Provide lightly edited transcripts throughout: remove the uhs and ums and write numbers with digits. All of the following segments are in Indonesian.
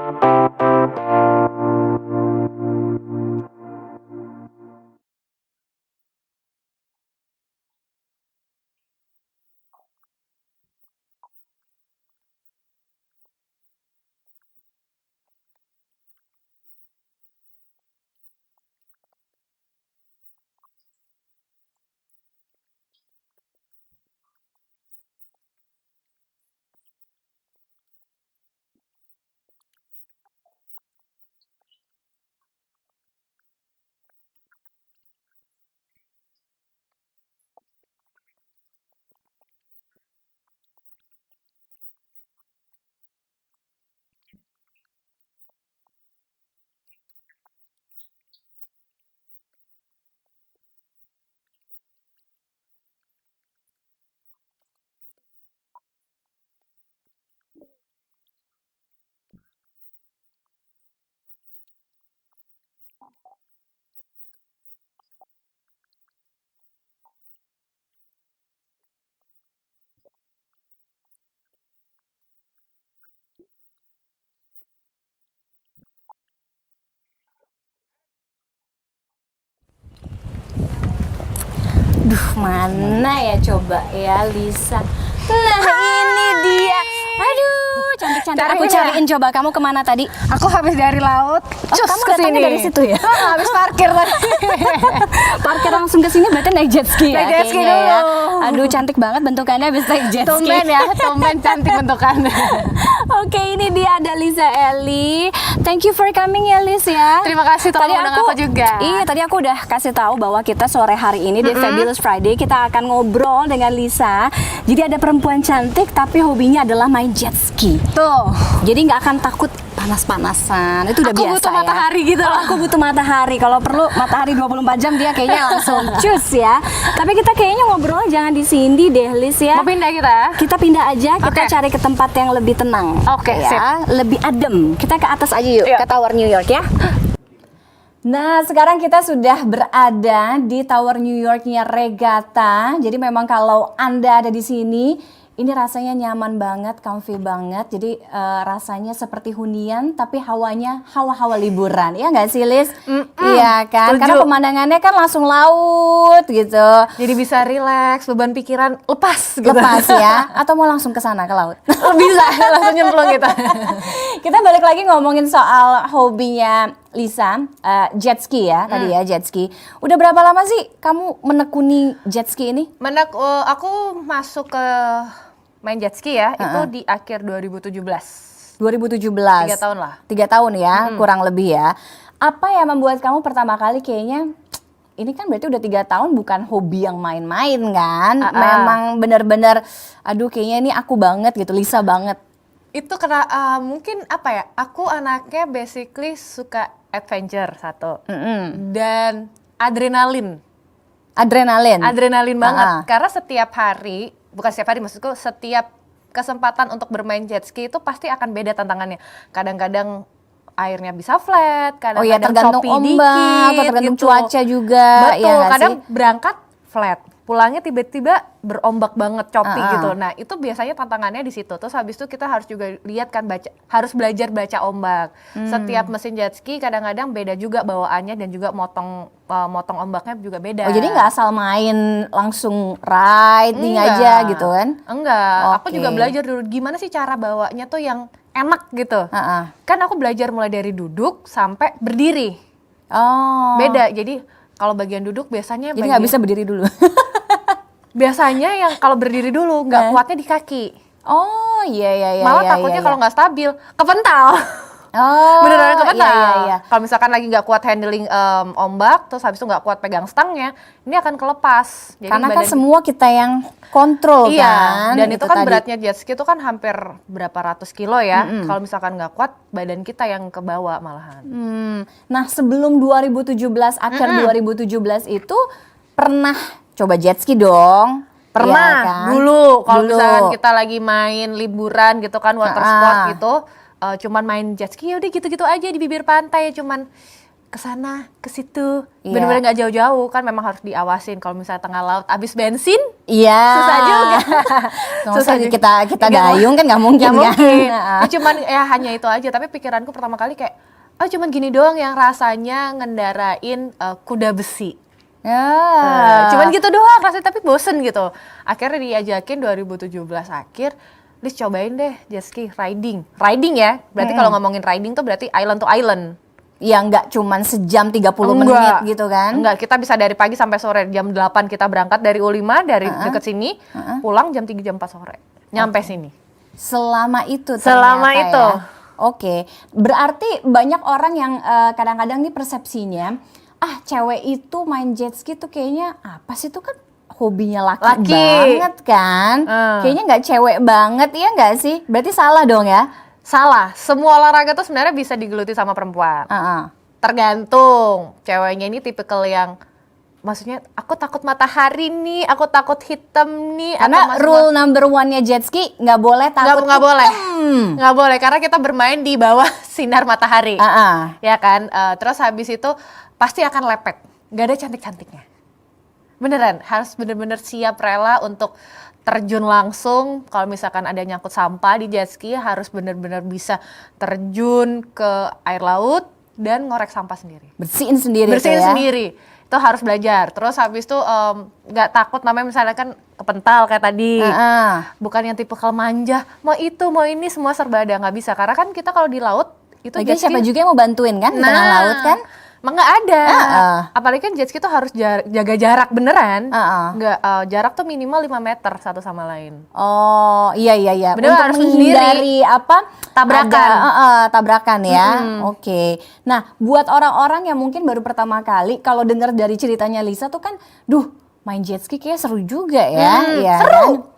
Duh, mana ya coba ya Lisa. Nah, ini dia. Aduh, cantik-cantik. Aku cariin coba. Kamu kemana tadi? Aku habis dari laut. Cus, kamu datangnya dari situ ya? Habis parkir tadi. Parkir langsung ke sini berarti naik jet ski ya? Naik jet ski kayaknya dulu. Ya. Aduh, cantik banget bentukannya habis naik jet ski. Tumben ya, tumben cantik bentukannya. Oke, ini dia ada Lisa Ellie. Thank you for coming ya, Lis ya. Terima kasih telah mengundang aku juga. Iya, tadi aku udah kasih tahu bahwa kita sore hari ini di Fabulous Friday kita akan ngobrol dengan Lisa. Jadi ada perempuan cantik tapi hobinya adalah main jet ski. Tuh. Jadi nggak akan takut panas-panasan. Itu udah Aku biasa butuh ya. matahari gitu loh. Aku butuh matahari. Kalau perlu matahari 24 jam dia kayaknya langsung cus ya. Tapi kita kayaknya ngobrol jangan di sini deh, Lis ya. Mau pindah kita? Kita pindah aja, kita Oke. cari ke tempat yang lebih tenang. Oke, ya, lebih adem. Kita ke atas aja yuk, Yuk. ke Tower New York ya. Nah, sekarang kita sudah berada di Tower New York-nya Regatta. Jadi memang kalau Anda ada di sini, ini rasanya nyaman banget, comfy banget. Jadi rasanya seperti hunian, tapi hawanya hawa-hawa liburan. Iya nggak sih, Lis? Iya kan? Setuju. Karena pemandangannya kan langsung laut gitu. Jadi bisa relax, beban pikiran lepas gitu. Lepas ya, atau mau langsung ke sana ke laut? Bisa, langsung nyemplung kita. Kita balik lagi ngomongin soal hobinya Lisa, jet ski ya tadi ya, jet ski. Udah berapa lama sih kamu menekuni jet ski ini? Aku masuk ke main jet ski ya, itu di akhir 2017. 2017. 3 tahun lah. 3 tahun ya, kurang lebih ya. Apa yang membuat kamu pertama kali kayaknya, ini kan berarti udah 3 tahun bukan hobi yang main-main kan? Memang bener-bener, aduh kayaknya ini aku banget gitu, Lisa banget. Itu karena mungkin apa ya, aku anaknya basically suka adventure satu. Dan adrenalin. Adrenalin banget. Karena setiap hari, bukan setiap hari maksudku, setiap kesempatan untuk bermain jet ski itu pasti akan beda tantangannya. Kadang-kadang airnya bisa flat, Oh ya, kadang-kadang tergantung choppy ombak dikit, atau tergantung gitu. cuaca juga. Betul, ya nggak kadang sih? berangkat flat, pulangnya tiba-tiba berombak banget, choppy gitu. Nah, itu biasanya tantangannya di situ. Terus habis itu kita harus juga lihat kan, harus belajar baca ombak. Setiap mesin jet ski kadang-kadang beda juga bawaannya dan juga motong ombaknya juga beda. Oh jadi nggak asal main langsung riding aja gitu kan? Enggak, aku Oke. juga belajar dulu gimana sih cara bawanya tuh yang enak gitu. Kan aku belajar mulai dari duduk sampai berdiri. Oh. Beda, jadi kalau bagian duduk biasanya Jadi nggak bisa berdiri dulu. biasanya yang kalau berdiri dulu nggak kuatnya di kaki. Oh iya. Malah takutnya kalau nggak stabil kepental. Oh. Beneran kepental. Iya. Kalau misalkan lagi nggak kuat handling ombak, terus habis itu nggak kuat pegang stangnya, ini akan kelepas. Jadi Karena kan semua kita yang kontrol iya, kan. dan itu kan tadi. beratnya jet ski itu kan hampir berapa ratus kilo ya. Kalau misalkan nggak kuat, badan kita yang kebawa malahan. Nah sebelum 2017, akhir 2017 itu pernah coba jet ski dong? Pernah Iya kan? dulu kalau Dulu. misalkan kita lagi main liburan gitu kan, water sport gitu, cuman main jet ski ya udah gitu-gitu aja di bibir pantai, cuman kesana ke situ, Iya. bener-bener nggak jauh-jauh kan, memang harus diawasin kalau misalnya tengah laut habis bensin. Iya. Susah juga. Susah juga. kita Nggak dayung kan nggak mungkin Nggak kan. mungkin. Ya, cuman ya hanya itu aja, tapi pikiranku pertama kali kayak, oh cuman gini doang yang rasanya ngendarain kuda besi. Ya. Cuman gitu doang rasanya, tapi bosen gitu. Akhirnya diajakin 2017 akhir, Liz cobain deh jet ski riding. Riding ya, berarti kalau ngomongin riding tuh berarti island to island. Ya nggak cuman sejam 30 menit gitu kan. Enggak, kita bisa dari pagi sampai sore. Jam 8 kita berangkat dari U5, dari deket sini, pulang jam 3 jam 4 sore. Nyampe sini. Selama itu ternyata Selama itu. ya. Oke, berarti banyak orang yang kadang-kadang nih persepsinya, cewek itu main jet ski tuh kayaknya apa sih, tuh kan hobinya laki banget kan. Kayaknya nggak cewek banget, ya nggak sih? Berarti salah dong ya? Salah, semua olahraga tuh sebenarnya bisa digeluti sama perempuan. Tergantung, ceweknya ini tipikal yang, maksudnya aku takut matahari nih, aku takut hitam nih. Karena rule number one-nya jet ski nggak boleh takut nggak boleh, nggak boleh karena kita bermain di bawah sinar matahari, ya kan. Terus habis itu pasti akan lepek, nggak ada cantik-cantiknya. Beneran, harus bener-bener siap rela untuk terjun langsung. Kalau misalkan ada nyangkut sampah di jet ski, harus bener-bener bisa terjun ke air laut dan ngorek sampah sendiri. Bersihin sendiri. Bersihin sendiri. Itu harus belajar. Terus habis itu nggak takut namanya misalnya kan kepental kayak tadi. Bukan yang tipikal manja, mau itu mau ini semua serba ada, nggak bisa. Karena kan kita kalau di laut itu lagi siapa juga yang mau bantuin kan di tengah laut kan? Emang nggak ada. Apalagi kan jet ski tuh harus jaga jarak beneran. Nggak, jarak tuh minimal 5 meter satu sama lain. Oh iya. Bener, untuk harus menghindari tabrakan. Tabrakan ya. Oke. Nah, buat orang-orang yang mungkin baru pertama kali, kalau dengar dari ceritanya Lisa tuh kan, main jet ski kayak seru juga ya. Ya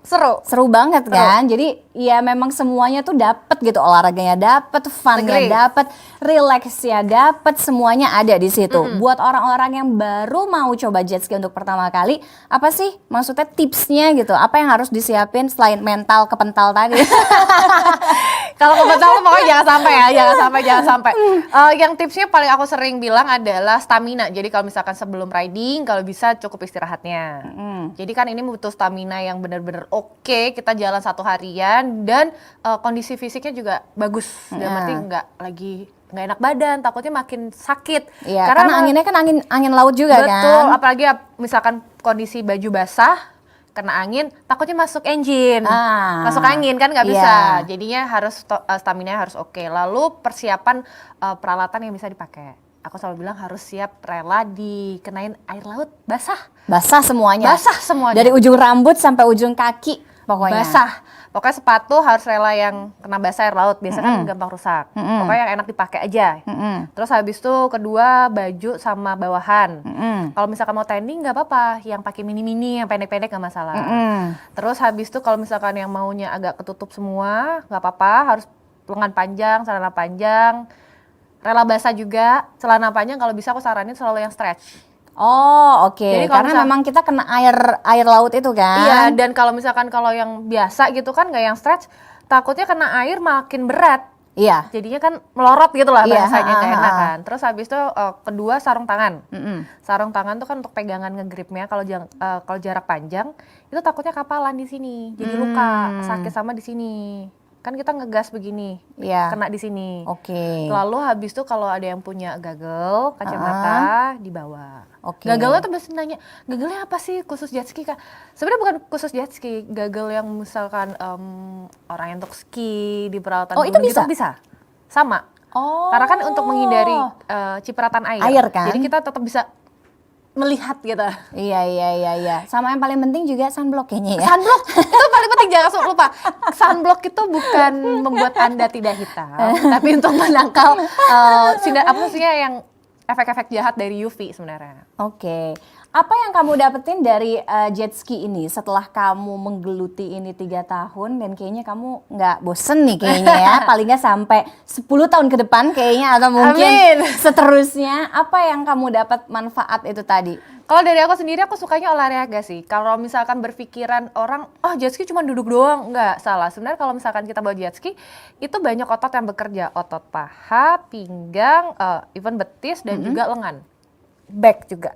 seru banget kan. Jadi ya memang semuanya tuh dapet gitu, olahraganya dapet, funnya dapet, relaxnya dapet, semuanya ada di situ. Buat orang-orang yang baru mau coba jet ski untuk pertama kali, apa sih maksudnya tipsnya gitu? Apa yang harus disiapin selain mental kepental tadi? Kalau kepental tuh pokoknya jangan sampai. Yang tipsnya paling aku sering bilang adalah stamina. Jadi kalau misalkan sebelum riding, kalau bisa cukup istirahatnya. Jadi kan ini butuh stamina yang benar-benar oke, kita jalan 1 harian dan kondisi fisiknya juga bagus. Dalam arti nggak enak badan, takutnya makin sakit. Iya, karena anginnya kan angin laut juga kan. Betul, apalagi misalkan kondisi baju basah, kena angin, takutnya masuk engine, masuk angin kan nggak bisa. Jadinya harus stamina harus oke. Lalu persiapan peralatan yang bisa dipakai. Aku selalu bilang harus siap rela dikenain air laut basah. Basah semuanya. Dari ujung rambut sampai ujung kaki pokoknya. Basah. Pokoknya sepatu harus rela yang kena basah air laut. Biasanya kan gampang rusak. Pokoknya yang enak dipakai aja. Terus habis itu kedua baju sama bawahan. Kalau misalkan mau tanding nggak apa-apa, yang pakai mini-mini, yang pendek-pendek nggak masalah. Terus habis itu kalau misalkan yang maunya agak ketutup semua, nggak apa-apa, harus lengan panjang, celana panjang. Rela basah juga, celana panjang kalau bisa aku saranin selalu yang stretch. Oh oke. Karena memang kita kena air laut itu kan. Iya, dan kalau misalkan kalau yang biasa gitu kan nggak yang stretch, takutnya kena air makin berat. Iya. Jadinya kan melorot gitu lah bahasanya, nggak enak kan. Terus habis itu kedua sarung tangan. Sarung tangan tuh kan untuk pegangan ngegripnya. Kalau jarak panjang itu takutnya kapalan di sini, jadi luka, sakit sama di sini. Kan kita ngegas begini, kena di sini. Lalu habis itu kalau ada yang punya gagel, kacamata dibawa. Gagelnya tuh biasanya nanya, gagelnya apa sih khusus jet ski Kak? Sebenarnya bukan khusus jet ski, gagel yang misalkan orang yang untuk ski di peralatan itu gitu bisa, sama. Karena kan untuk menghindari cipratan air kan? Jadi kita tetap bisa melihat gitu. Iya. Sama yang paling penting juga sunblock kayaknya ya. Sunblock itu paling penting, jangan lupa. Sunblock itu bukan membuat Anda tidak hitam, tapi untuk menangkal sinar yang efek-efek jahat dari UV sebenarnya. Apa yang kamu dapetin dari jet ski ini setelah kamu menggeluti ini 3 tahun dan kayaknya kamu nggak bosen nih kayaknya ya, paling nggak sampai 10 tahun ke depan kayaknya atau mungkin seterusnya. Apa yang kamu dapat manfaat itu tadi? Kalau dari aku sendiri, aku sukanya olahraga sih. Kalau misalkan berpikiran orang, oh jet ski cuma duduk doang, nggak, salah. Sebenarnya kalau misalkan kita bawa jet ski, itu banyak otot yang bekerja. Otot paha, pinggang, even betis, dan juga lengan. Back juga.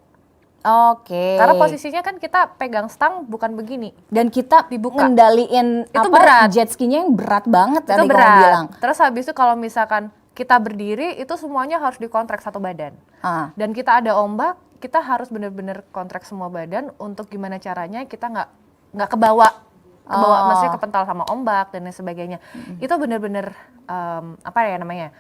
Oke. Karena posisinya kan kita pegang stang bukan begini. Dan kita dibuka. Ngendaliin Itu berat. jet skinya yang berat banget Itu tadi berat. kamu bilang. Terus habis itu kalau misalkan kita berdiri, itu semuanya harus dikontrak satu badan. Dan kita ada ombak, kita harus benar-benar kontrak semua badan untuk gimana caranya kita nggak kebawa, maksudnya kepental sama ombak dan lain sebagainya. Itu benar-benar apa ya namanya,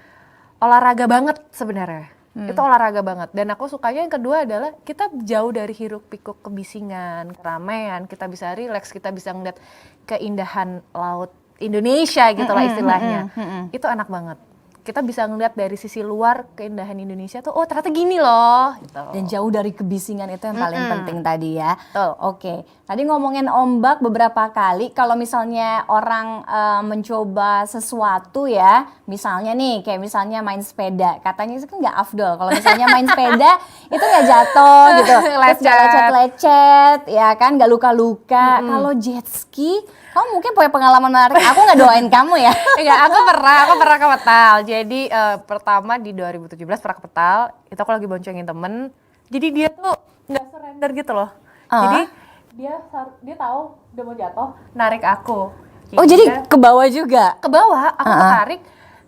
olahraga banget sebenarnya. Itu olahraga banget. Dan aku sukanya yang kedua adalah kita jauh dari hiruk pikuk kebisingan, keramaian, kita bisa rileks, kita bisa ngeliat keindahan laut Indonesia gitu lah istilahnya. Itu enak banget. Kita bisa ngeliat dari sisi luar keindahan Indonesia tuh, oh ternyata gini loh gitu. Dan jauh dari kebisingan itu yang paling penting tadi ya. Oke. Tadi ngomongin ombak beberapa kali, kalau misalnya orang mencoba sesuatu ya, misalnya nih kayak misalnya main sepeda, katanya itu kan nggak afdol. Kalau misalnya main sepeda itu nggak jatuh gitu, terus nggak lecet-lecet, ya kan, nggak luka-luka. Kalau jet ski, kamu mungkin punya pengalaman menarik. Aku nggak doain kamu ya. Iya, aku pernah ke Petal. Jadi pertama di 2017 pernah ke Petal, itu aku lagi boncengin temen. Jadi dia tuh nggak surrender gitu loh. Jadi dia tahu udah mau jatuh, narik aku. Jadi ke bawah juga? Ke bawah, aku ketarik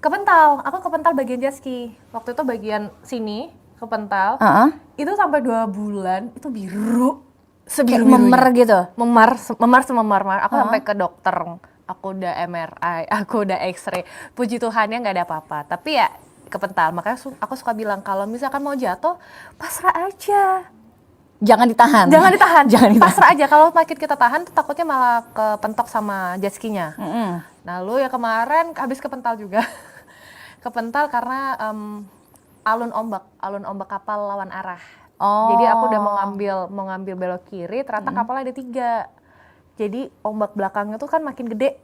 ke Pental. Aku ke Pental bagian jet ski. Waktu itu bagian sini ke Pental. Itu sampai 2 bulan itu biru. Kayak memer gitu? Memar. Aku sampai ke dokter. Aku udah MRI, aku udah X-ray. Puji Tuhannya nggak ada apa-apa. Tapi ya ke Pental. Makanya aku suka bilang kalau misalkan mau jatuh, pasrah aja. Jangan ditahan. Pasrah aja. Kalau makin kita tahan, tuh takutnya malah kepentok sama jet skinya. Lalu ya kemarin habis ke Pental juga. Ke Pental karena alun ombak kapal lawan arah. Jadi aku udah mau ngambil belok kiri, ternyata kapalnya ada 3. Jadi ombak belakangnya tuh kan makin gede.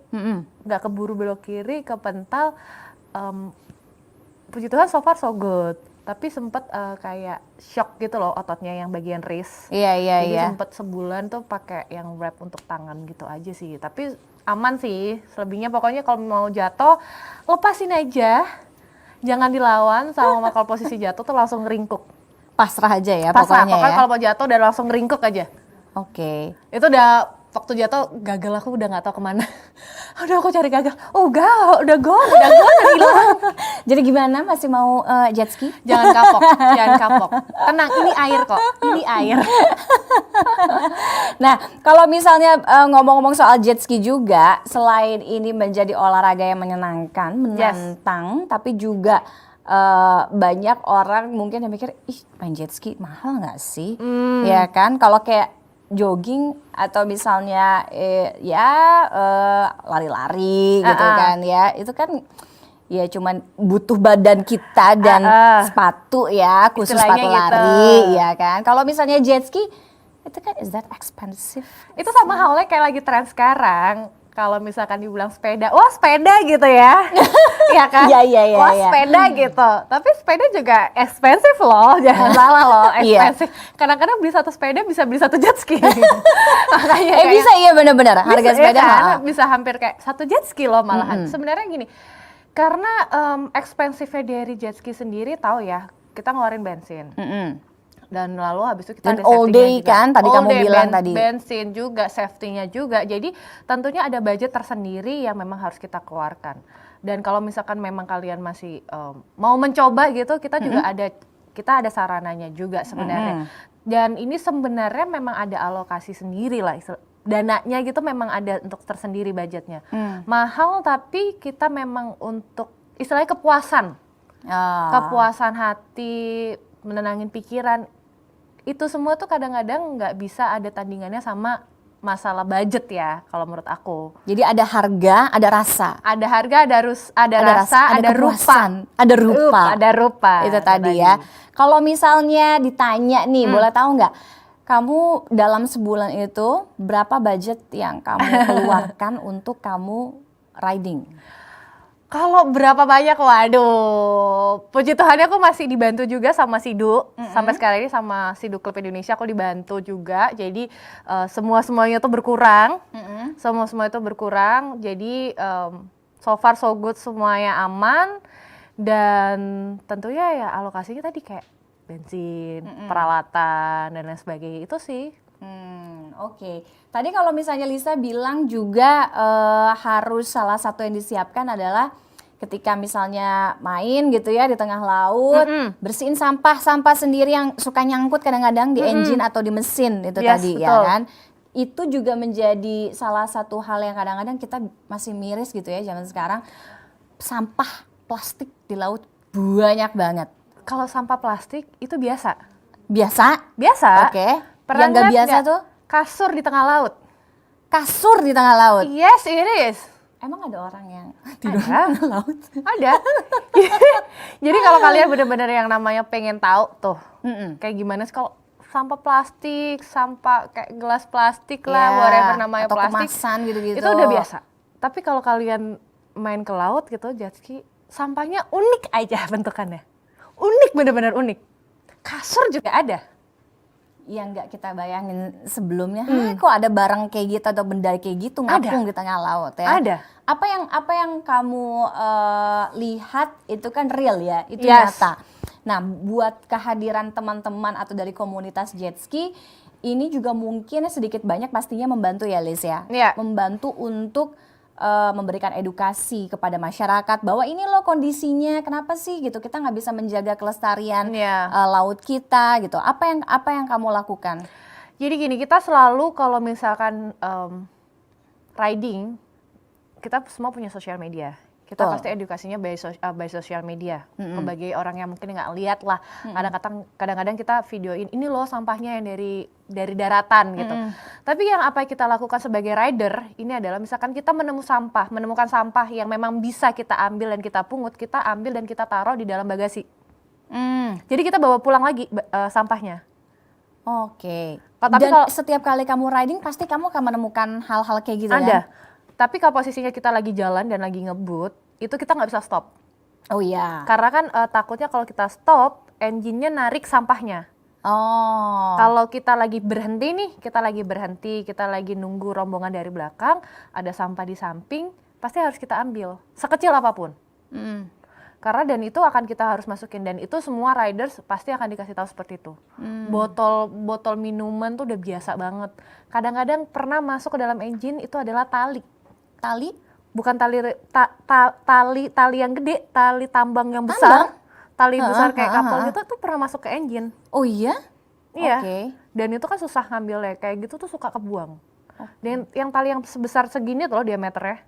Nggak keburu belok kiri, ke Pental. Puji Tuhan so far so good. Tapi sempet kayak shock gitu loh ototnya yang bagian wrist. Jadi sempet sebulan tuh pakai yang wrap untuk tangan gitu aja sih. Tapi aman sih. Selebihnya pokoknya kalau mau jatuh lepasin aja. Jangan dilawan sama kalau posisi jatuh tuh langsung ngeringkuk. Pasrah aja ya pokoknya ya. Kalau mau jatuh udah langsung ngeringkuk aja. Oke. Itu udah waktu jatuh gagal, aku udah nggak tahu kemana. Aduh, aku cari gagal. Oh udah gone hilang. Jadi gimana, masih mau jet ski? Jangan kapok. Tenang, ini air kok. Ini air. Nah, kalau misalnya ngomong-ngomong soal jet ski juga, selain ini menjadi olahraga yang menyenangkan, menantang, tapi juga banyak orang mungkin yang mikir, ih main jet ski mahal nggak sih? Ya kan, kalau kayak jogging atau misalnya lari-lari gitu kan ya, itu kan ya cuman butuh badan kita dan sepatu ya, khusus sepatu lari gitu. Ya kan. Kalau misalnya jet ski itu kan, is that expensive? Itu sama halnya kayak lagi tren sekarang. Kalau misalkan dibilang sepeda, wah sepeda gitu ya. Iya kan? Iya. Wah sepeda gitu. Tapi sepeda juga expensive loh, jangan salah loh, expensive. Kadang-kadang beli satu sepeda bisa beli satu jet ski. Makanya bisa, iya benar-benar. Harga sepeda bisa hampir kayak satu jet ski loh malahan. Sebenarnya gini, karena expensive-nya dari jet ski sendiri, tahu ya, kita ngeluarin bensin. Dan lalu habis itu kita dan ada all day juga. Kan tadi all kamu bilang tadi bensin juga, safety-nya juga, jadi tentunya ada budget tersendiri yang memang harus kita keluarkan. Dan kalau misalkan memang kalian masih mau mencoba gitu, kita juga ada sarananya juga sebenarnya. Dan ini sebenarnya memang ada alokasi sendiri lah, dananya gitu memang ada untuk tersendiri budgetnya. Mahal tapi kita memang untuk istilahnya kepuasan hati, menenangin pikiran. Itu semua tuh kadang-kadang nggak bisa ada tandingannya sama masalah budget ya, kalau menurut aku. Jadi ada harga, ada rasa. Ada harga, ada rasa, ada rupa. Ada rupa. Itu tadi ya. Kalau misalnya ditanya nih, boleh tahu nggak? kamu dalam sebulan itu berapa budget yang kamu keluarkan untuk kamu riding? Kalau berapa banyak, waduh, puji Tuhan aku masih dibantu juga sama Sidu. Sampai sekarang ini sama Sidu Klub Indonesia aku dibantu juga. Jadi semuanya tuh berkurang, semua itu berkurang. Jadi so far so good, semuanya aman. Dan tentunya ya alokasinya tadi kayak bensin, peralatan dan lain sebagainya itu sih. Oke. Tadi kalau misalnya Lisa bilang juga harus salah satu yang disiapkan adalah ketika misalnya main gitu ya di tengah laut, bersihin sampah sendiri yang suka nyangkut kadang-kadang di engine atau di mesin itu tadi, betul. ya kan? Itu juga menjadi salah satu hal yang kadang-kadang kita masih miris gitu ya zaman sekarang. Sampah plastik di laut banyak banget. Kalau sampah plastik itu biasa. Biasa? Oke. Pernah Yang nggak lihat biasa nggak tuh? kasur di tengah laut. Kasur di tengah laut. Yes, it is. Emang ada orang yang tidur di Ada. tengah laut? Ada. Jadi kalau kalian benar-benar yang namanya pengen tahu tuh, kayak gimana sih kalau sampah plastik, sampah kayak gelas plastik lah, whatever namanya atau plastik, kemasan gitu-gitu. itu udah biasa. Tapi kalau kalian main ke laut gitu, jet ski, sampahnya unik aja bentukannya. Unik, benar-benar unik. Kasur juga ada. Yang nggak kita bayangin sebelumnya, kok ada barang kayak gitu atau benda kayak gitu ngapung di tengah laut ya? Ada. Apa yang kamu lihat itu kan real ya, itu Yes. nyata. Nah, buat kehadiran teman-teman atau dari komunitas jet ski, ini juga mungkin sedikit banyak pastinya membantu ya, Liz ya? Iya. Membantu untuk memberikan edukasi kepada masyarakat bahwa ini loh kondisinya, kenapa sih gitu kita nggak bisa menjaga kelestarian laut kita gitu. Apa yang kamu lakukan? Jadi gini, kita selalu kalau misalkan riding, kita semua punya sosial media. Kita pasti edukasinya by social media. Sebagai orang yang mungkin nggak lihat lah, kadang-kadang kita videoin ini loh sampahnya yang dari daratan gitu. Tapi yang apa kita lakukan sebagai rider ini adalah misalkan kita menemukan sampah yang memang bisa kita ambil dan kita pungut, kita ambil dan kita taruh di dalam bagasi. Jadi kita bawa pulang lagi sampahnya. Oke. Tapi Dan kalau setiap kali kamu riding pasti kamu akan menemukan hal-hal kayak gitu ada. kan? Tapi kalau posisinya kita lagi jalan dan lagi ngebut, itu kita nggak bisa stop. Oh iya. Karena kan takutnya kalau kita stop, engine-nya narik sampahnya. Oh. Kalau kita lagi berhenti, kita lagi nunggu rombongan dari belakang, ada sampah di samping, pasti harus kita ambil, sekecil apapun. Karena dan itu akan kita harus masukin, dan itu semua riders pasti akan dikasih tahu seperti itu. Botol minuman tuh udah biasa banget. Kadang-kadang pernah masuk ke dalam engine itu adalah tali. Tali? Bukan tali yang gede, tali tambang yang besar. Tali besar kayak kapal gitu tuh pernah masuk ke engine. Oh iya? Iya. Oke. Dan itu kan susah ngambilnya, kayak gitu tuh suka kebuang. Dan yang tali yang sebesar segini tuh loh diameternya,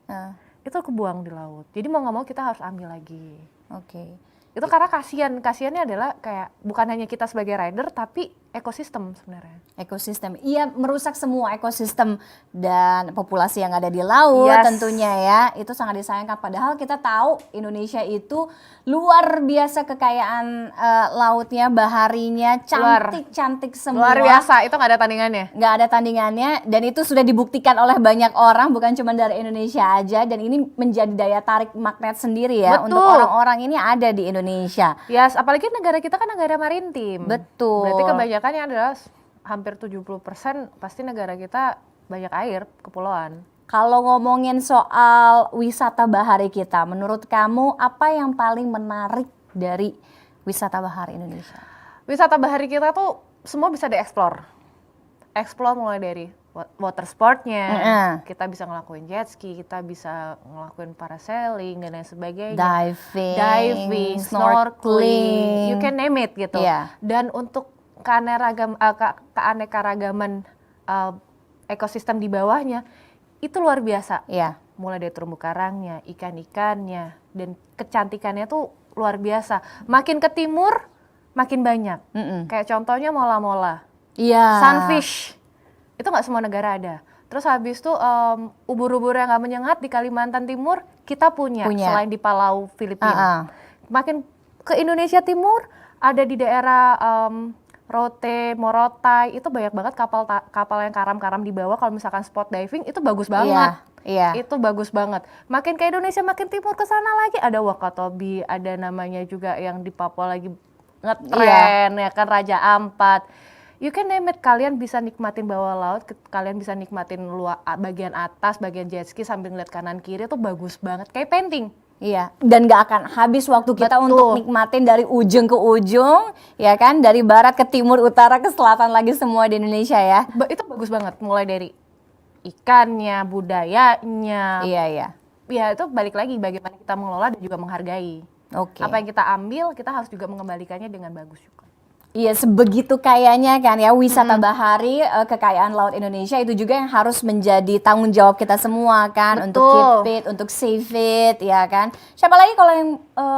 itu kebuang di laut. Jadi mau nggak mau kita harus ambil lagi. Oke. Itu karena kasihannya adalah kayak bukan hanya kita sebagai rider, tapi ekosistem sebenarnya. Ekosistem, iya, merusak semua ekosistem dan populasi yang ada di laut tentunya ya, itu sangat disayangkan. Padahal kita tahu Indonesia itu luar biasa kekayaan lautnya, baharinya, cantik-cantik semua. Luar biasa, itu nggak ada tandingannya. Nggak ada tandingannya, dan itu sudah dibuktikan oleh banyak orang, bukan cuma dari Indonesia aja, dan ini menjadi daya tarik magnet sendiri ya. Betul. Untuk orang-orang ini ada di Indonesia. Yes, apalagi negara kita kan negara maritim. Betul. Berarti kebanyakannya adalah hampir 70% pasti negara kita banyak air, kepulauan. Kalau ngomongin soal wisata bahari kita, menurut kamu apa yang paling menarik dari wisata bahari Indonesia? Wisata bahari kita tuh semua bisa dieksplor. Eksplor mulai dari water sportnya, kita bisa ngelakuin jet ski, kita bisa ngelakuin parasailing dan lain sebagainya. Diving, snorkeling, you can name it gitu. Dan untuk keanekaragaman ekosistem di bawahnya itu luar biasa. Mulai dari terumbu karangnya, ikan-ikannya, dan kecantikannya tuh luar biasa. Makin ke timur, makin banyak. Kayak contohnya mola-mola, sunfish, itu nggak semua negara ada. Terus habis itu ubur-ubur yang nggak menyengat di Kalimantan Timur kita punya. Selain di Palau, Filipina. Makin ke Indonesia Timur ada di daerah Rote, Morotai, itu banyak banget kapal yang karam-karam di bawah. Kalau misalkan spot diving itu bagus banget. Iya. Itu bagus banget. Makin ke Indonesia, makin timur ke sana lagi ada Wakatobi, ada namanya juga yang di Papua lagi ngetren ya kan, Raja Ampat. You can name it, kalian bisa nikmatin bawah laut, kalian bisa nikmatin bagian atas, bagian jet ski sambil ngeliat kanan kiri, itu bagus banget, kayak painting. Iya, dan gak akan habis waktu kita Betul. untuk nikmatin dari ujung ke ujung, ya kan? Dari barat ke timur, utara ke selatan lagi semua di Indonesia ya. Itu bagus banget, mulai dari ikannya, budayanya. Iya. Ya itu balik lagi bagaimana kita mengelola dan juga menghargai. Oke. Apa yang kita ambil, kita harus juga mengembalikannya dengan bagus juga. Iya, sebegitu kayanya kan ya wisata bahari, kekayaan laut Indonesia itu juga yang harus menjadi tanggung jawab kita semua kan. Betul. Untuk keep it, untuk save it, ya kan. Siapa lagi kalau yang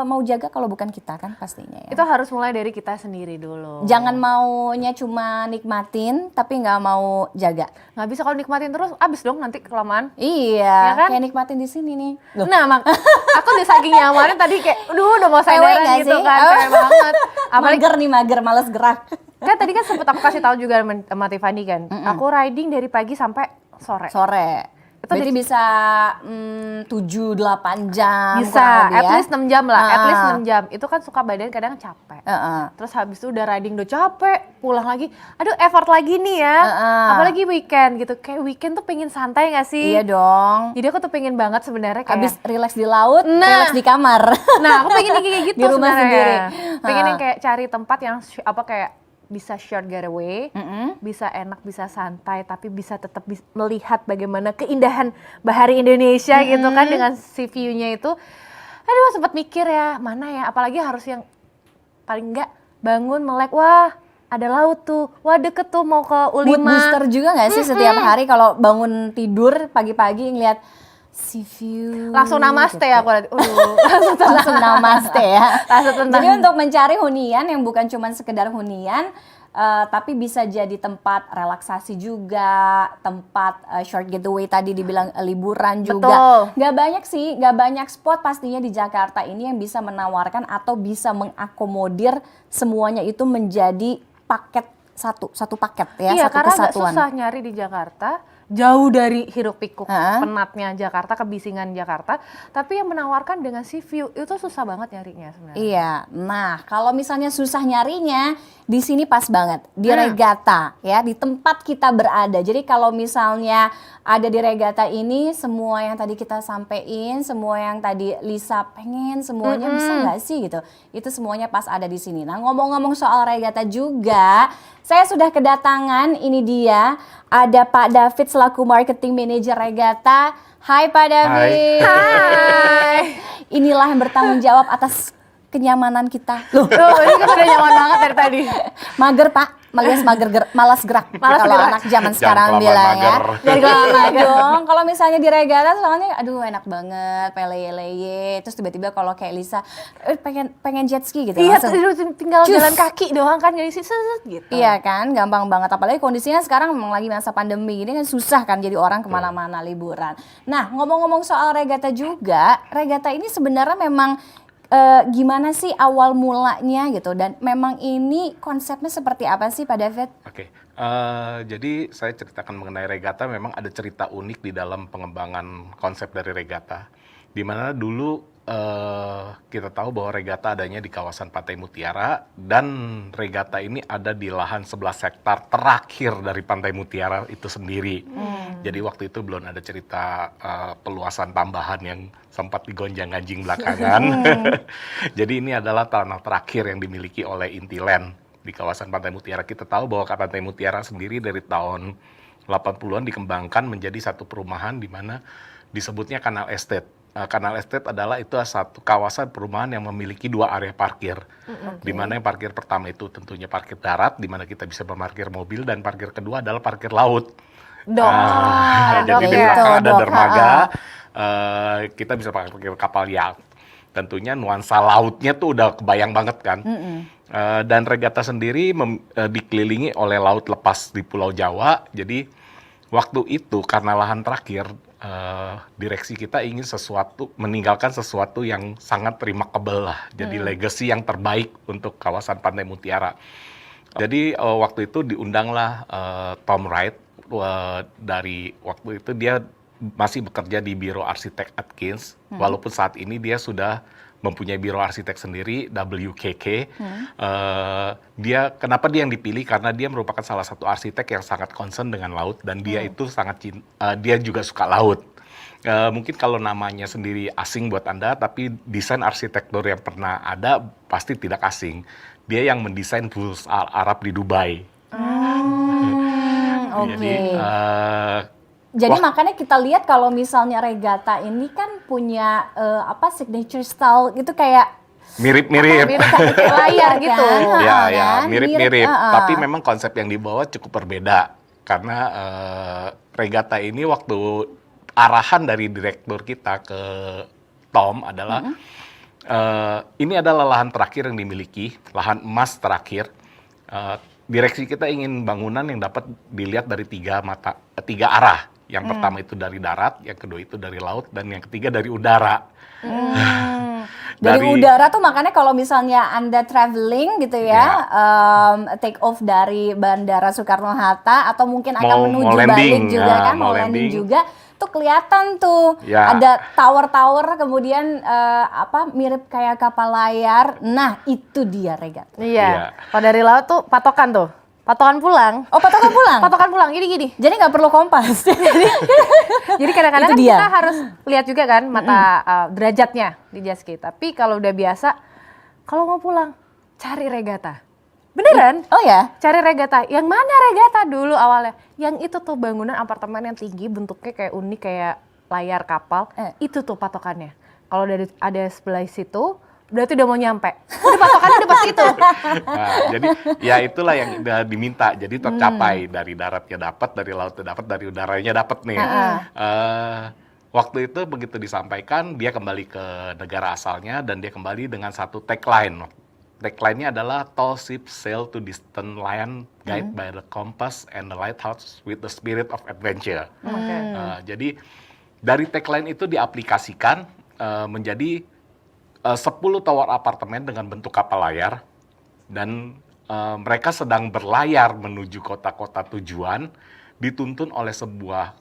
mau jaga kalau bukan kita kan pastinya ya. Itu harus mulai dari kita sendiri dulu. Jangan maunya cuma nikmatin tapi nggak mau jaga. Nggak bisa kalau nikmatin terus, abis dong nanti kelamaan. Iya, Ya kan? kayak nikmatin di sini nih. Loh. Nah, aku udah saking nyamanin tadi kayak, aduh udah mau Pewe sadaran nggak gitu sih? kan, Oh. kayak banget. Apalagi Mager, males gerak. kan tadi kan sempet aku kasih tahu juga sama Tiffany kan, aku riding dari pagi sampai sore. Itu Berarti bisa 7-8 jam Bisa, kurang lebih at ya? least 6 jam lah, at least Ah. 6 jam. Itu kan suka badan kadang capek. Terus habis itu udah riding udah capek, pulang lagi, aduh effort lagi nih ya. Apalagi weekend gitu, kayak weekend tuh pengen santai gak sih? Iya dong. Jadi aku tuh pengen banget sebenarnya kayak Habis relax di laut, Nah. relax di kamar. Nah, aku pengen kayak gitu Di rumah sebenarnya. sendiri. Pengen Ah. yang kayak cari tempat yang kayak bisa short getaway, bisa enak, bisa santai, tapi bisa tetap melihat bagaimana keindahan bahari Indonesia gitu kan dengan si view-nya itu. Aduh, sempat mikir ya, mana ya, apalagi harus yang paling enggak bangun melek, wah ada laut tuh, wah deket tuh mau ke Mood U5. booster juga nggak sih setiap hari kalau bangun tidur pagi-pagi ngeliat sea view. Langsung namaste gitu. aku nanti. Langsung namaste ya. Langsung tenang. Jadi untuk mencari hunian yang bukan cuma sekedar hunian, tapi bisa jadi tempat relaksasi juga, tempat short getaway tadi dibilang liburan juga. Betul. Gak banyak spot pastinya di Jakarta ini yang bisa menawarkan atau bisa mengakomodir semuanya itu menjadi paket satu paket ya, Iya, satu karena agak kesatuan. susah nyari di Jakarta, jauh dari hiruk pikuk penatnya Jakarta, kebisingan Jakarta, tapi yang menawarkan dengan sea view itu susah banget nyarinya sebenarnya. Iya, nah kalau misalnya susah nyarinya, di sini pas banget di Regata ya, di tempat kita berada. Jadi kalau misalnya ada di Regata ini, semua yang tadi kita sampein, semua yang tadi Lisa pengen, semuanya bisa nggak sih gitu? Itu semuanya pas ada di sini. Nah ngomong-ngomong soal Regata juga, saya sudah kedatangan, ini dia, ada Pak David selaku Marketing Manager Regata. Hai Pak David. Hai. Inilah yang bertanggung jawab atas kenyamanan kita. Loh, Ini kan udah nyaman banget dari tadi. mager Pak, malas malas gerak. Malas Kalau gerak. anak zaman Jangan sekarang kelamaan bilang ya. mager. Jadi Iya dong, kalau misalnya di Regata soalnya aduh enak banget, peleye-leye. Terus tiba-tiba kalau kayak Lisa, pengen jet ski gitu. Iya, langsung. tinggal Cus. jalan kaki doang kan, jadi set gitu. Iya kan, gampang banget. Apalagi kondisinya sekarang memang lagi masa pandemi, ini kan susah kan jadi orang kemana-mana liburan. Nah ngomong-ngomong soal Regata juga, Regata ini sebenarnya memang gimana sih awal mulanya gitu, dan memang ini konsepnya seperti apa sih Pak David? Oke, jadi saya ceritakan mengenai Regata, memang ada cerita unik di dalam pengembangan konsep dari Regata. Di mana dulu kita tahu bahwa Regata adanya di kawasan Pantai Mutiara, dan Regata ini ada di lahan 11 hektar terakhir dari Pantai Mutiara itu sendiri. Jadi waktu itu belum ada cerita peluasan tambahan yang sempat digonjang-ganjing belakangan. Jadi ini adalah tanah terakhir yang dimiliki oleh Intiland di kawasan Pantai Mutiara. Kita tahu bahwa Pantai Mutiara sendiri dari tahun 80-an dikembangkan menjadi satu perumahan di mana disebutnya Canal Estate. Canal Estate adalah itu satu kawasan perumahan yang memiliki 2 area parkir. Di mana yang parkir pertama itu tentunya parkir darat, di mana kita bisa memarkir mobil, dan parkir kedua adalah parkir laut. Jadi di belakang ada dermaga, kita bisa parkir kapal yacht. Tentunya nuansa lautnya tuh udah kebayang banget kan. Dan Regata sendiri dikelilingi oleh laut lepas di Pulau Jawa. Jadi waktu itu karena lahan terakhir, direksi kita ingin meninggalkan sesuatu yang sangat remarkable lah. Jadi legacy yang terbaik untuk kawasan Pantai Mutiara. Jadi waktu itu diundanglah Tom Wright dari waktu itu dia masih bekerja di Biro Arsitek Atkins, walaupun saat ini dia sudah mempunyai biro arsitek sendiri, WKK. Kenapa dia yang dipilih? Karena dia merupakan salah satu arsitek yang sangat concern dengan laut dan dia itu dia juga suka laut. Mungkin kalau namanya sendiri asing buat Anda, tapi desain arsitektur yang pernah ada pasti tidak asing. Dia yang mendesain Burj Al Arab di Dubai. Jadi makanya kita lihat kalau misalnya Regatta ini kan punya signature style gitu kayak mirip-mirip kayak layar gitu. Ya, mirip-mirip. Tapi memang konsep yang dibawa cukup berbeda karena Regatta ini waktu arahan dari direktur kita ke Tom adalah ini adalah lahan terakhir yang dimiliki, lahan emas terakhir. Direksi kita ingin bangunan yang dapat dilihat dari tiga arah. Yang pertama itu dari darat, yang kedua itu dari laut, dan yang ketiga dari udara. Dari udara tuh makanya kalau misalnya Anda traveling gitu ya, take off dari Bandara Soekarno-Hatta atau mungkin akan menuju balik juga kan, mau landing juga, tuh kelihatan tuh ada tower-tower kemudian mirip kayak kapal layar. Nah itu dia Regatta. Iya. Kalau dari laut tuh patokan tuh. Patokan pulang. Oh, patokan pulang? Patokan pulang, gini. Jadi nggak perlu kompas. Jadi kadang-kadang kan kita harus lihat juga kan mata derajatnya di jet ski. Tapi kalau udah biasa, kalau mau pulang, cari Regatta. Beneran? Oh ya? Cari Regatta. Yang mana Regatta dulu awalnya? Yang itu tuh bangunan apartemen yang tinggi, bentuknya kayak unik, kayak layar kapal. Itu tuh patokannya. Kalau ada sebelah situ, berarti udah mau nyampe. Udah patokannya udah pasti itu. Nah, jadi ya itulah yang udah diminta. Jadi tercapai dari daratnya dapat, dari lautnya dapat, dari udaranya dapat nih. Waktu itu begitu disampaikan, dia kembali ke negara asalnya dan dia kembali dengan satu tagline. Tagline-nya adalah "Tall ships sail to distant land, guided by the compass and the lighthouse with the spirit of adventure." Jadi dari tagline itu diaplikasikan menjadi 10 tower apartemen dengan bentuk kapal layar dan mereka sedang berlayar menuju kota-kota tujuan dituntun oleh sebuah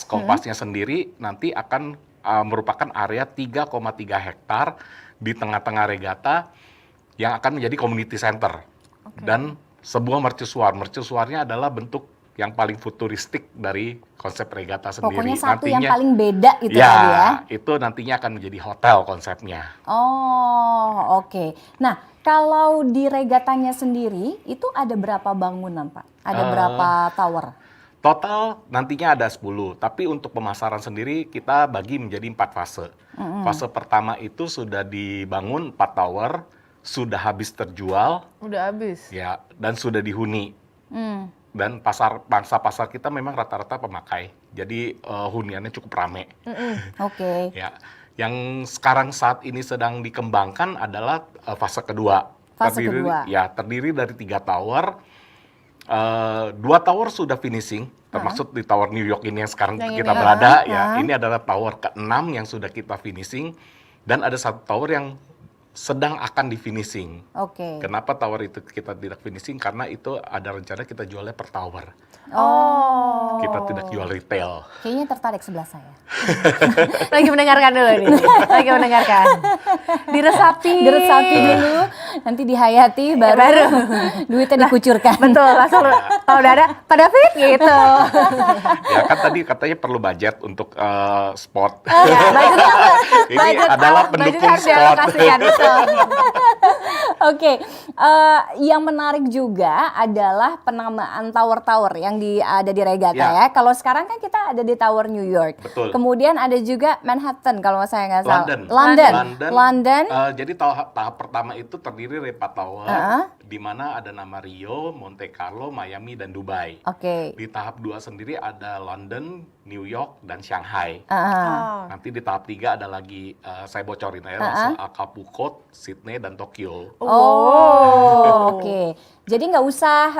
kompasnya sendiri nanti akan merupakan area 3,3 hektar di tengah-tengah Regatta yang akan menjadi community center dan sebuah mercusuarnya adalah bentuk yang paling futuristik dari konsep Regatta sendiri. Pokoknya satu yang paling beda itu tadi ya? Itu nantinya akan menjadi hotel konsepnya. Oh, oke. Nah, kalau di Regattanya sendiri, itu ada berapa bangunan, Pak? Ada berapa tower? Total nantinya ada 10, tapi untuk pemasaran sendiri kita bagi menjadi 4 fase. Fase pertama itu sudah dibangun 4 tower, sudah habis terjual. Udah habis? Ya, dan sudah dihuni. Dan pangsa pasar kita memang rata-rata pemakai, jadi huniannya cukup rame. Oke. Ya, yang sekarang saat ini sedang dikembangkan adalah fase kedua. Terdiri dari 3 tower. 2 tower sudah finishing, termasuk di Tower New York ini yang sekarang kita berada. Ya, ini adalah tower ke-6 yang sudah kita finishing, dan ada 1 tower yang sedang akan di finishing. Kenapa tower itu kita tidak finishing? Karena itu ada rencana kita jualnya per tower. Kita tidak jual retail. Kayaknya tertarik sebelah saya. Lagi mendengarkan dulu nih. Lagi mendengarkan. Diresapi dulu, nanti dihayati baru duitnya dikucurkan. Betul, langsung kalau udah ada Pak David gitu. Ya kan tadi katanya perlu budget untuk sport. Ini adalah pendukung sport. Oke, yang menarik juga adalah penamaan tower-tower yang ada di Regatta ya. Kalau sekarang kan kita ada di Tower New York. Betul. Kemudian ada juga Manhattan kalau saya nggak salah. London. Jadi tahap pertama itu terdiri dari 4 tower, di mana ada nama Rio, Monte Carlo, Miami, dan Dubai. Di tahap 2 sendiri ada London, New York, dan Shanghai. Nanti di tahap 3 ada lagi, saya bocorin aja, Acapulco, Sydney, dan Tokyo. Oke. Jadi nggak usah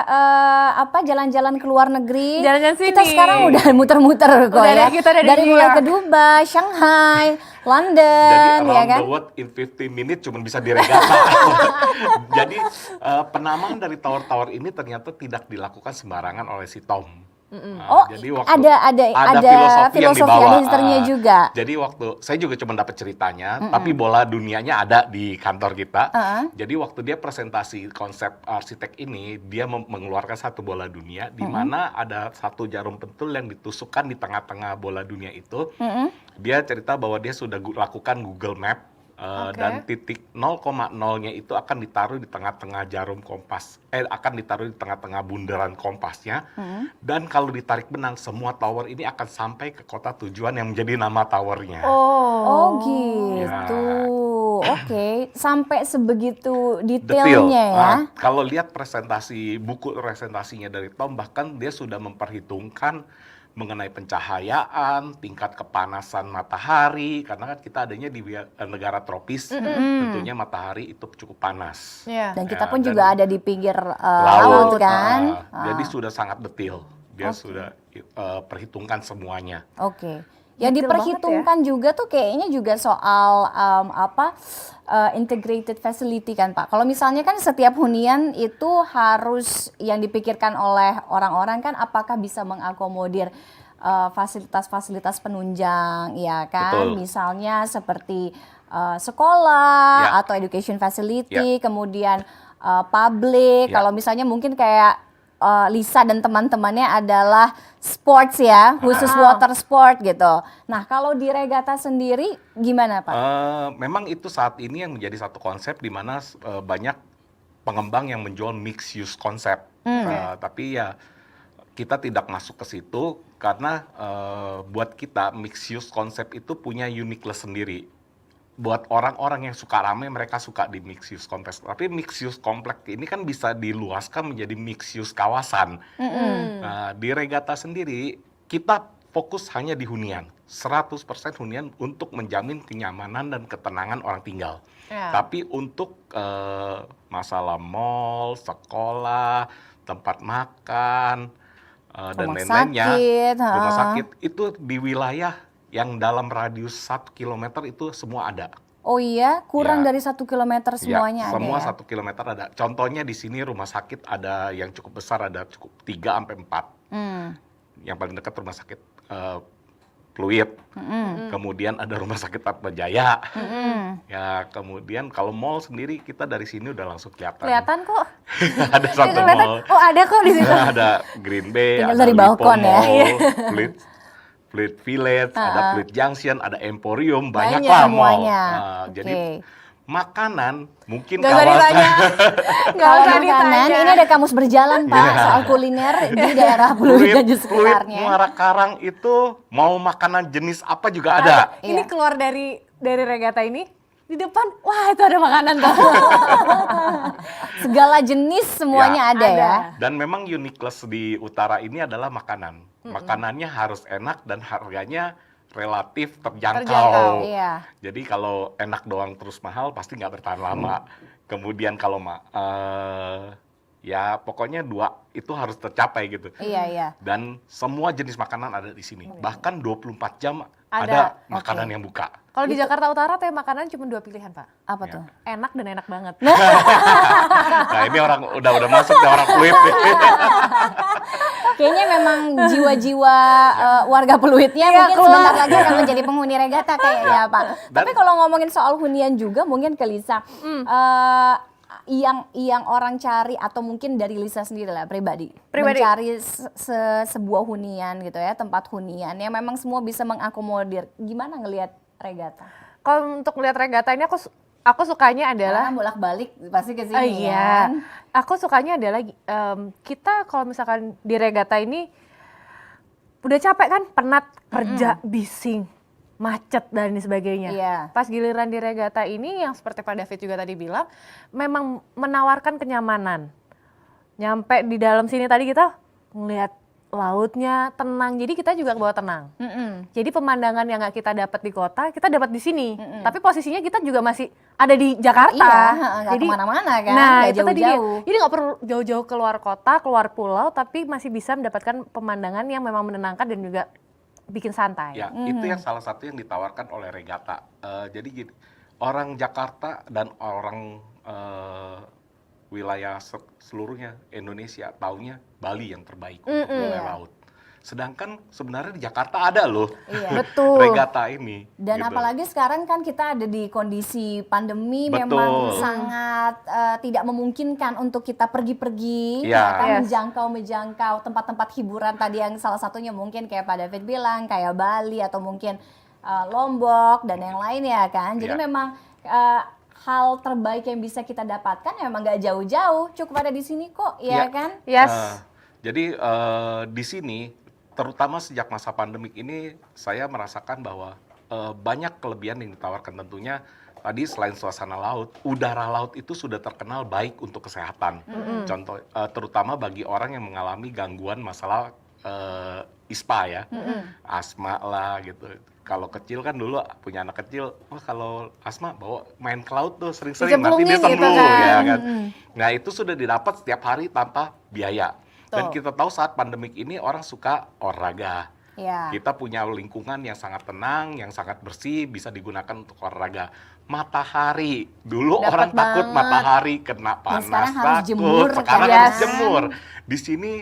jalan-jalan ke luar negeri. Jalan-jalan sini. Kita sekarang udah muter-muter kok ya. Dari mulai ke Dubai, Shanghai, London, jadi ya kan? the world in 15 minutes cuma bisa di Regatta. Jadi Penamaan dari tower-tower ini ternyata tidak dilakukan sembarangan oleh si Tom. Oh, Jadi waktu ada filosofi, ada historinya juga. Jadi waktu saya juga cuma dapat ceritanya, tapi bola dunianya ada di kantor kita. Jadi waktu dia presentasi konsep arsitek ini, dia mengeluarkan satu bola dunia, di mana ada satu jarum pentul yang ditusukkan di tengah-tengah bola dunia itu. Dia cerita bahwa dia sudah lakukan Google Map. Dan titik 0,0-nya itu akan ditaruh di tengah-tengah jarum kompas, akan ditaruh di tengah-tengah bundaran kompasnya, dan kalau ditarik benang, semua tower ini akan sampai ke kota tujuan yang menjadi nama towernya. Oh gitu, oke. Sampai sebegitu detailnya ya. Kalau lihat buku presentasinya dari Tom, bahkan dia sudah memperhitungkan mengenai pencahayaan, tingkat kepanasan matahari, karena kan kita adanya di negara tropis, tentunya matahari itu cukup panas. Dan kita pun juga ada di pinggir laut kan. Jadi sudah sangat detail, dia sudah perhitungkan semuanya. Oke. Yang diperhitungkan juga tuh kayaknya juga soal integrated facility kan Pak. Kalau misalnya kan setiap hunian itu harus yang dipikirkan oleh orang-orang kan apakah bisa mengakomodir fasilitas-fasilitas penunjang ya kan. Betul. Misalnya seperti sekolah atau education facility, kemudian public. Kalau misalnya mungkin kayak Lisa dan teman-temannya adalah sports ya, khusus water sport gitu. Nah, kalau di Regatta sendiri gimana Pak? Memang itu saat ini yang menjadi satu konsep di mana banyak pengembang yang menjual mixed use konsep. Tapi ya kita tidak masuk ke situ karena buat kita mixed use konsep itu punya uniqueness sendiri. Buat orang-orang yang suka ramai, mereka suka di mixed use kompleks. Tapi mixed use kompleks ini kan bisa diluaskan menjadi mixed use kawasan. Nah, di Regatta sendiri, kita fokus hanya di hunian. 100% hunian untuk menjamin kenyamanan dan ketenangan orang tinggal. Tapi untuk masalah mall, sekolah, tempat makan, dan lain-lainnya, rumah sakit, itu di wilayah yang dalam radius 1 kilometer itu semua ada. Oh iya, kurang dari 1 kilometer semuanya ada semua ya? 1 kilometer ada. Contohnya di sini rumah sakit ada yang cukup besar, ada cukup 3-4. Yang paling dekat rumah sakit Pluit. Kemudian ada rumah sakit Atmajaya. Ya, kemudian kalau mall sendiri kita dari sini udah langsung kelihatan. Kelihatan kok. Ada satu mall. Oh, ada kok di sini. Ada Green Bay, tinggal ada dari Lipo balkon ya. Mall, Pluit Village, ada Pluit Junction, ada Emporium, banyak lah mall. Jadi makanan mungkin Kalau makanan ini ada kamus berjalan Pak soal kuliner di daerah Pluit dan sekitarnya. Pluit Muara Karang itu mau makanan jenis apa juga ada. Ini keluar dari Regatta ini di depan, wah itu ada makanan tuh. Segala jenis semuanya ada ya. Dan memang uniqueness di utara ini adalah makanan. Makanannya harus enak dan harganya relatif terjangkau. Jadi kalau enak doang terus mahal pasti nggak bertahan lama. Kemudian kalau ya pokoknya 2 itu harus tercapai gitu. Dan semua jenis makanan ada di sini. Bahkan 24 jam ada makanan yang buka. Kalau di Jakarta Utara teh makanan cuma 2 pilihan Pak. Apa tuh? Enak dan enak banget. Nah ini orang udah masuk deh orang Pluit. Kayaknya memang jiwa-jiwa warga Pluitnya mungkin sebentar lagi akan menjadi penghuni Regatta kayaknya Pak. Tapi kalau ngomongin soal hunian juga mungkin ke Lisa, yang orang cari atau mungkin dari Lisa sendiri lah pribadi. Mencari sebuah hunian gitu ya, tempat hunian yang memang semua bisa mengakomodir. Gimana ngelihat Regatta? Kalau untuk melihat Regatta ini aku sukanya adalah bolak-balik pasti ke sini kan. Aku sukanya adalah kita kalau misalkan di Regatta ini udah capek kan, penat kerja, bising, macet dan sebagainya. Pas giliran di Regatta ini yang seperti Pak David juga tadi bilang, memang menawarkan kenyamanan. Nyampe di dalam sini tadi kita ngelihat lautnya tenang, jadi kita juga bawa tenang. Jadi pemandangan yang nggak kita dapat di kota, kita dapat di sini. Tapi posisinya kita juga masih ada di Jakarta. Nggak kemana-mana kan, nggak jauh-jauh. Jadi nggak perlu jauh-jauh keluar kota, keluar pulau, tapi masih bisa mendapatkan pemandangan yang memang menenangkan dan juga bikin santai. Ya, itu yang salah satu yang ditawarkan oleh Regatta. Jadi gini, orang Jakarta dan orang wilayah seluruhnya Indonesia taunya Bali yang terbaik untuk wilayah laut. Sedangkan sebenarnya di Jakarta ada loh Betul. regata ini. Dan gitu. apalagi sekarang kan kita ada di kondisi pandemi, Betul. memang sangat tidak memungkinkan untuk kita pergi-pergi, Ya. ya kan, Yes. menjangkau tempat-tempat hiburan tadi yang salah satunya mungkin kayak Pak David bilang, kayak Bali atau mungkin Lombok dan yang lain ya kan. Jadi Ya. memang hal terbaik yang bisa kita dapatkan ya memang nggak jauh-jauh, cukup ada di sini kok, ya Ya. kan? Yes. Jadi di sini, terutama sejak masa pandemik ini, saya merasakan bahwa banyak kelebihan yang ditawarkan tentunya. Tadi selain suasana laut, udara laut itu sudah terkenal baik untuk kesehatan. Contoh, terutama bagi orang yang mengalami gangguan masalah ISPA ya, asma lah gitu. Kalau kecil kan dulu punya anak kecil, wah kalau asma bawa main ke laut tuh sering-sering nanti dia Dicemplungin gitu sembuh kan. ya kan. Nah itu sudah didapat setiap hari tanpa biaya. Dan Betul. kita tahu saat pandemik ini orang suka olahraga. Ya. Kita punya lingkungan yang sangat tenang, yang sangat bersih, bisa digunakan untuk olahraga. Matahari, dulu Dapet orang takut banget. matahari kena panas, sekarang harus takut. jemur, Sekarang kan? harus jemur. Di sini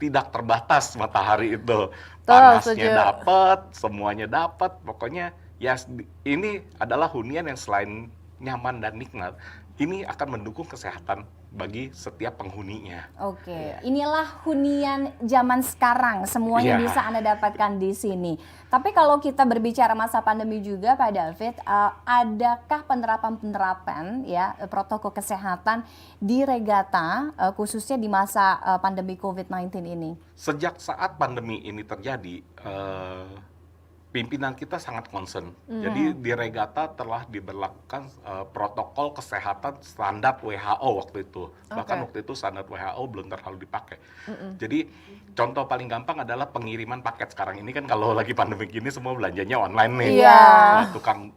tidak terbatas matahari itu. Betul, Panasnya setuju. dapat, semuanya dapat. Pokoknya ya ini adalah hunian yang selain nyaman dan nikmat, ini akan mendukung kesehatan bagi setiap penghuninya. Oke, inilah hunian zaman sekarang, semuanya Iya. bisa Anda dapatkan di sini. Tapi kalau kita berbicara masa pandemi juga, Pak David, adakah penerapan-penerapan ya protokol kesehatan di Regata, khususnya di masa pandemi COVID-19 ini? Sejak saat pandemi ini terjadi, pimpinan kita sangat concern. Jadi di Regata telah diberlakukan protokol kesehatan standar WHO waktu itu. Bahkan waktu itu standar WHO belum terlalu dipakai. Jadi contoh paling gampang adalah pengiriman paket sekarang ini kan kalau lagi pandemi gini semua belanjanya online nih. Iya. Nah, tukang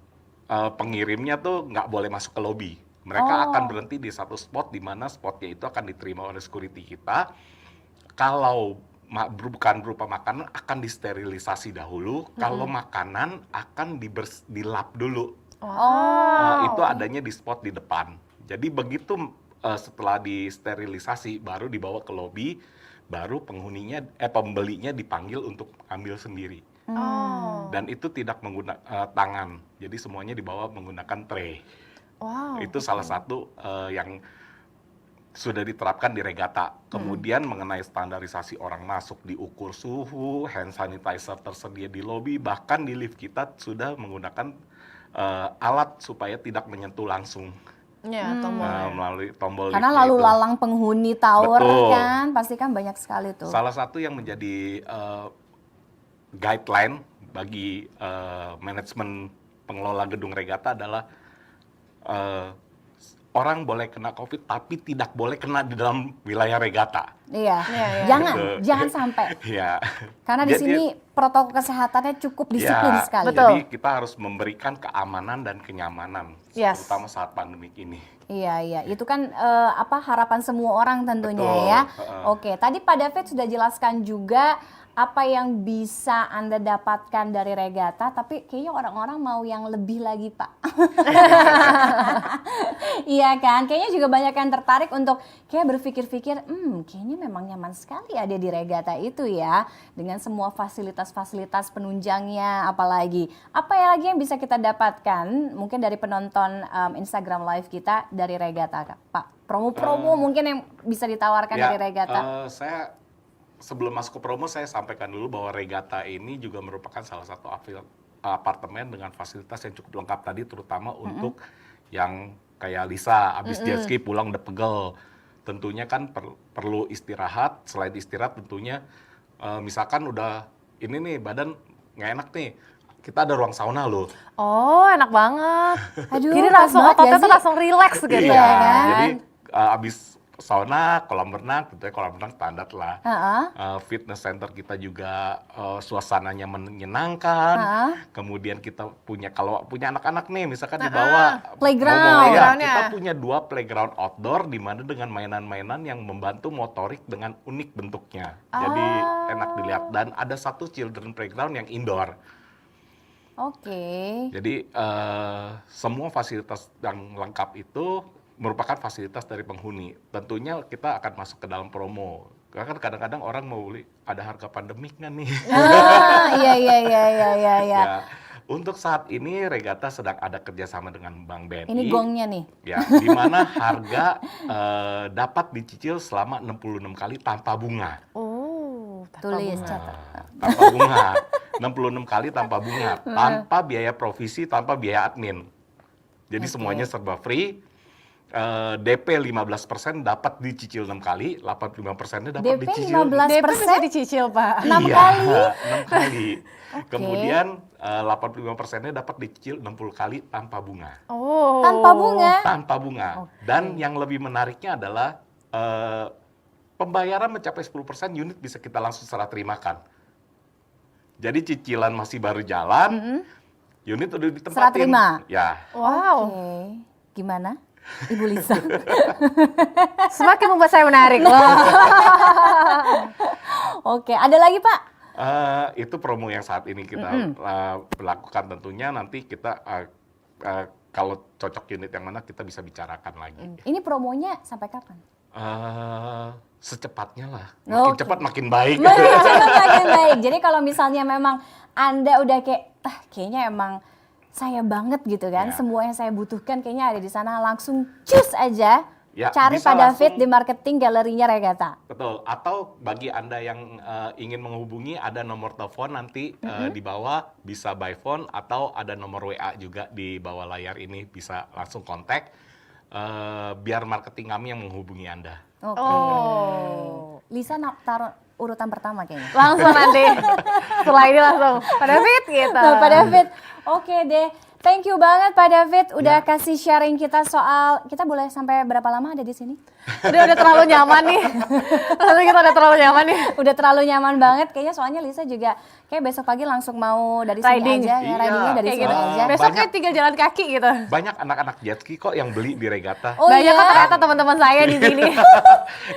pengirimnya tuh nggak boleh masuk ke lobi. Mereka akan berhenti di satu spot di mana spotnya itu akan diterima oleh security kita. Kalau bukan berupa makanan akan disterilisasi dahulu. Kalau makanan akan dilap dulu. Itu adanya di spot di depan. Jadi begitu setelah disterilisasi baru dibawa ke lobi, baru pembelinya dipanggil untuk ambil sendiri. Dan itu tidak menggunakan tangan. Jadi semuanya dibawa menggunakan tray. Wow. Itu salah satu yang sudah diterapkan di Regata. Kemudian mengenai standarisasi orang masuk, diukur suhu, hand sanitizer tersedia di lobi, bahkan di lift kita sudah menggunakan alat supaya tidak menyentuh langsung Ya, tombol. melalui tombol Karena liftnya lalu itu. lalang penghuni tower Betul. kan, pasti kan banyak sekali tuh. Salah satu yang menjadi guideline bagi manajemen pengelola gedung Regata adalah orang boleh kena COVID tapi tidak boleh kena di dalam wilayah Regata. Iya, Iya, iya. jangan sampai. Ya. Karena di Jadi- sini protokol kesehatannya cukup disiplin sekali. Betul. Jadi kita harus memberikan keamanan dan kenyamanan, Yes. terutama saat pandemik ini. Iya, itu kan harapan semua orang tentunya Betul, ya. heeh. Oke, tadi Pak David sudah jelaskan juga apa yang bisa Anda dapatkan dari Regata, tapi kayaknya orang-orang mau yang lebih lagi, Pak. Iya kan, kayaknya juga banyak yang tertarik untuk kayak berpikir-pikir, kayaknya memang nyaman sekali ada di Regata itu ya, dengan semua fasilitas-fasilitas penunjangnya, apalagi. Apa ya lagi yang bisa kita dapatkan, mungkin dari penonton Instagram Live kita dari Regata, Kak? Pak, promo-promo mungkin yang bisa ditawarkan dari Regata. Saya sebelum masuk ke promo saya sampaikan dulu bahwa Regata ini juga merupakan salah satu apartemen dengan fasilitas yang cukup lengkap tadi, terutama untuk yang kayak Lisa habis jet ski pulang udah pegel. Tentunya kan perlu istirahat. Selain istirahat tentunya misalkan udah ini nih badan nggak enak nih, kita ada ruang sauna loh. Oh, enak banget. Aduh, Jadi pas langsung banget ototnya gak tuh sih? langsung relax gitu Iya, ya. kan? Jadi abis sauna, kolam renang, tentunya kolam renang standar lah. Fitness center kita juga suasananya menyenangkan. Kemudian kita punya, kalau punya anak-anak nih, misalkan dibawa Playground. Playgroundnya. kita punya 2 playground outdoor di mana dengan mainan-mainan yang membantu motorik dengan unik bentuknya. Jadi enak dilihat, dan ada satu children playground yang indoor. Oke. Jadi semua fasilitas yang lengkap itu merupakan fasilitas dari penghuni. Tentunya kita akan masuk ke dalam promo. Karena kan kadang-kadang orang mau beli, ada harga pandemik nggak nih? Iya. Ya, untuk saat ini Regata sedang ada kerjasama dengan Bank BNI. Ini gongnya nih. Ya, di mana harga dapat dicicil selama 66 kali tanpa bunga. Tulis, catat. Tanpa bunga. 66 kali tanpa bunga, tanpa biaya provisi, tanpa biaya admin. Jadi semuanya serba free. DP 15% dapat dicicil 6 kali, 85%-nya dapat DP dicicil 15%? DP bisa dicicil, Pak. 6 Iya, kali? 6 kali. Oke. Kemudian 85%-nya dapat dicicil 60 kali tanpa bunga. Oh. Tanpa bunga? Tanpa bunga. Dan yang lebih menariknya adalah pembayaran mencapai 10%, unit bisa kita langsung serah terimakan. Jadi cicilan masih baru jalan, unit udah ditempatin. Serah terima? Ya. Wow. Oke. Gimana, Ibu Lisa? Semakin membuat saya menarik. Oke, ada lagi Pak? Itu promo yang saat ini kita lakukan. Tentunya nanti kita kalau cocok unit yang mana kita bisa bicarakan lagi. Ini promonya sampai kapan? Secepatnya lah. Makin Oke. cepat makin baik. Makin baik. Jadi kalau misalnya memang Anda udah kayak, kayaknya emang saya banget gitu kan, Ya. semua yang saya butuhkan kayaknya ada di sana, langsung cus aja, Ya, cari bisa Pak David langsung. di marketing galerinya Regata. Betul. Atau bagi Anda yang ingin menghubungi, ada nomor telepon nanti di bawah, bisa by phone, atau ada nomor WA juga di bawah layar ini, bisa langsung kontak. Biar marketing kami yang menghubungi Anda. Oke. Oh. Lisa taruh urutan pertama kayaknya. Langsung nanti. Setelah ini langsung. Pak David gitu. Nah, Pak David, oke deh. Thank you banget Pak David udah kasih sharing kita soal, kita boleh sampai berapa lama ada di sini? Udah terlalu nyaman nih. Langsung kita udah terlalu nyaman nih. Udah terlalu nyaman banget, kayaknya soalnya Lisa juga kayak besok pagi langsung mau dari sini Riding. aja ya, Iya, ridingnya dari Kayak sini gitu. aja. Besoknya Banyak. tinggal jalan kaki gitu. Banyak anak-anak jet ski kok yang beli di Regata. Oh Banyak iya? kok ternyata teman-teman saya di sini.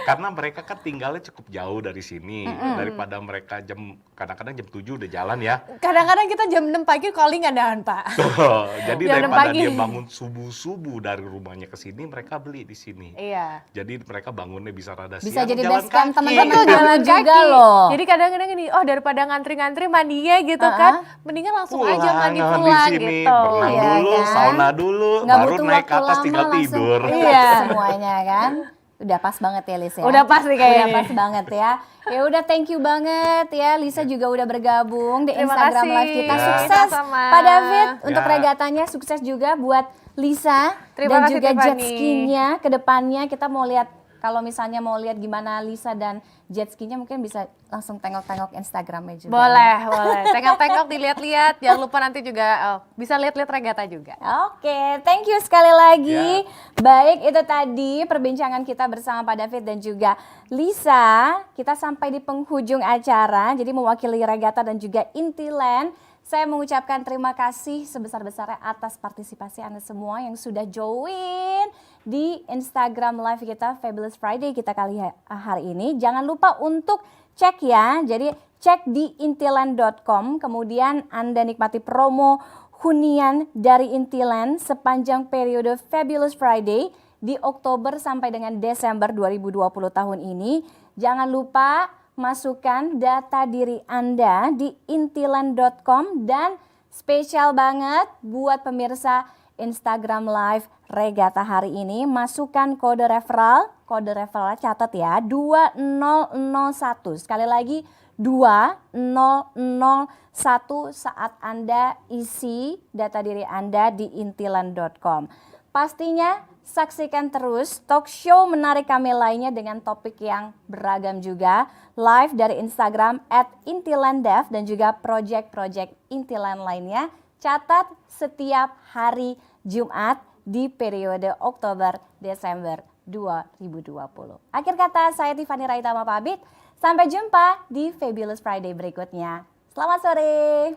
Karena mereka kan tinggalnya cukup jauh dari sini. Daripada mereka kadang-kadang jam 7 udah jalan ya. Kadang-kadang kita jam 6 pagi calling ngadahan, Pak. Jadi Jam 6 daripada pagi. dia bangun subuh-subuh dari rumahnya ke sini, mereka beli di sini. Iya. Jadi mereka bangunnya bisa rada Bisa siang, jadi jalan base camp kaki. teman-teman Betul, jalan juga kaki. loh. Jadi kadang-kadang gini, oh daripada ngantri-ngantri mandinya gitu kan, mendingan langsung aja mandi Pulang pulang di sini, gitu. berenang Iya dulu, kan? sauna dulu, Nggak baru butuh naik ke waktu atas lama, tinggal langsung tidur. relax Iya. semuanya kan. Udah pas banget ya Lis ya. Udah pas nih kayaknya Udah nih. pas banget ya. Ya udah thank you banget ya. Lisa juga udah bergabung di Terima Instagram kasih. Live kita. Ya. Sukses Sama-sama. Pak David untuk Ya. regatanya, sukses juga buat Lisa Terima dan kasih, juga jet Tiffany. ski-nya ke depannya. Kita mau lihat, kalau misalnya mau lihat gimana Lisa dan jet ski-nya, mungkin bisa langsung tengok-tengok Instagramnya juga. Boleh, boleh. Tengok-tengok, dilihat-lihat. Jangan lupa nanti juga bisa lihat-lihat regata juga. Oke, thank you sekali lagi. Ya. Baik, itu tadi perbincangan kita bersama Pak David dan juga Lisa. Kita sampai di penghujung acara, jadi mewakili Regata dan juga Intiland, saya mengucapkan terima kasih sebesar-besarnya atas partisipasi Anda semua yang sudah join di Instagram Live kita Fabulous Friday kita kali hari ini. Jangan lupa untuk cek ya, jadi cek di intiland.com, kemudian Anda nikmati promo hunian dari Intiland sepanjang periode Fabulous Friday di Oktober sampai dengan Desember 2020 tahun ini. Jangan lupa masukkan data diri Anda di intiland.com, dan spesial banget buat pemirsa Instagram Live Regata hari ini, masukkan kode referral catat ya, 2001. Sekali lagi 2001 saat Anda isi data diri Anda di intiland.com. Pastinya saksikan terus talk show menarik kami lainnya dengan topik yang beragam juga, live dari Instagram @intilanddev dan juga project-project Intiland lainnya. Catat setiap hari Jumat di periode Oktober-Desember 2020. Akhir kata, saya Tiffany Raitama pamit. Sampai jumpa di Fabulous Friday berikutnya. Selamat sore.